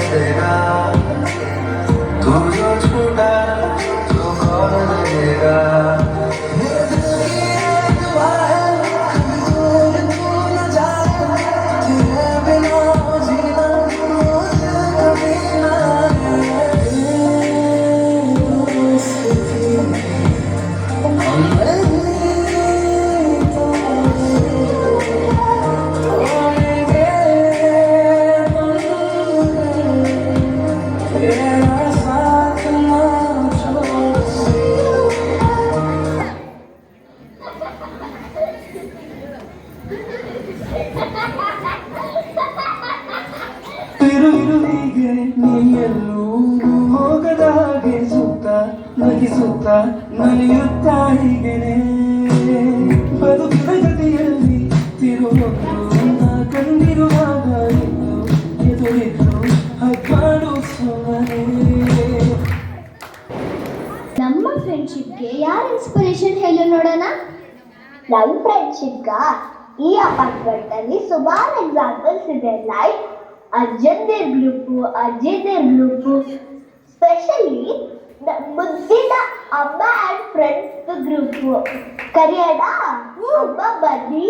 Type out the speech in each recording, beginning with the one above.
देगा तू जो छूटा तो कौन देगा मेरे दिल की एक दुआ है कभी दूर तू न जाए तेरे बिना जीना मुझे कभी ना ಹೋಗದಾಗೆ ಸುತ್ತ ನಗಿಸುತ್ತ ನಲಿಯುತ್ತಾ ಹೀಗೆನೆ ಬದುಕಿನ ಜೊತೆಯಲ್ಲಿ ತಿರುವೊಂದು ಕಂಡಿರುವಾಗ ಇದ್ದು ಎದುರಿದ್ದು ಹಗ್ಗಾಡು ಸುಮ್ಮನೆ. ನಮ್ಮ ಫ್ರೆಂಡ್ಶಿಪ್ಗೆ ಯಾರ ಇನ್ಸ್ಪಿರೇಷನ್ ಹೇಳು ನೋಡೋಣ. ನಮ್ಮ ಫ್ರೆಂಡ್ಶಿಪ್ಗ ಈ ಅಪಾರ್ಟ್ಮೆಂಟ್ ಅಲ್ಲಿ ಸುಮಾರು ಎಕ್ಸಾಂಪಲ್ಸ್ ಇದೆ. ಲೈಕ್ ಅಜ್ಜಂದಿರ್ ಗ್ರೂಪು, ಅಜ್ಜಿದಿರ್ ಗ್ರೂಪು, ಸ್ಪೆಷಲಿ ಮುದ್ದಿನ ಅಮ್ಮ ಆ್ಯಂಡ್ ಫ್ರೆಂಡ್ಸ್ ಗ್ರೂಪು. ಕರಿಯೋಣ ಅಮ್ಮ ಬನ್ನಿ.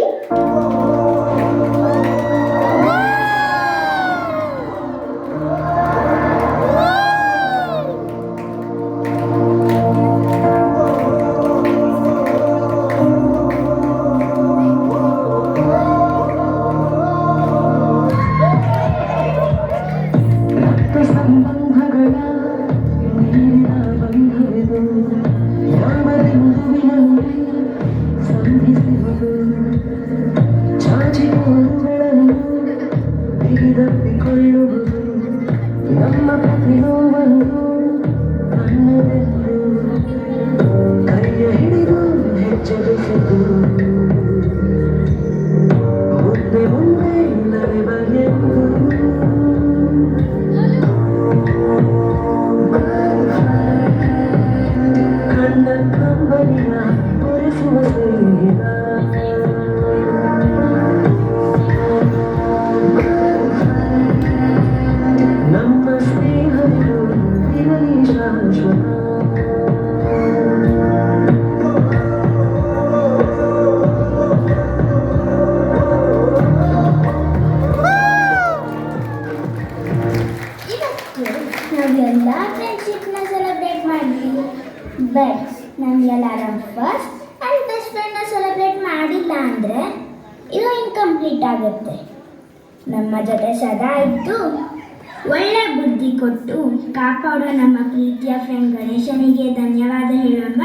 ನಮ್ಮ ಪ್ರತಿನೋವನ್ನು ನನ್ನದೆಂದು ಕೈಯ ಹಿಡಿದು ಹೆಜ್ಜೆ ಬೆಸೆದು ಮುಂದೆ ಮುಂದೆ ನಡೆಬಗೆಂದು ಕಣ್ಣ ಕಂಬನಿಯ ಒರೆಸುವ ಸ್ನೇಹಿತ ನಾವೆಲ್ಲ ಫ್ರೆಂಡ್ಶಿಪ್ನ ಸೆಲೆಬ್ರೇಟ್ ಮಾಡಿದ್ವಿ. ಬಟ್ ನಮಗೆಲ್ಲರೂ ಫಸ್ಟ್ ಆ್ಯಂಡ್ ಬೆಸ್ಟ್ ಫ್ರೆಂಡ್ನ ಸೆಲೆಬ್ರೇಟ್ ಮಾಡಿಲ್ಲ ಅಂದರೆ ಇದು ಇನ್ಕಂಪ್ಲೀಟ್ ಆಗುತ್ತೆ. ನಮ್ಮ ಜೊತೆ ಸದಾ ಇದ್ದು ಒಳ್ಳೆ ಬುದ್ಧಿ ಕೊಟ್ಟು ಕಾಪಾಡೋ ನಮ್ಮ ಪ್ರೀತಿಯ ಫ್ರೆಂಡ್ ಗಣೇಶನಿಗೆ ಧನ್ಯವಾದ ಹೇಳೋಣ.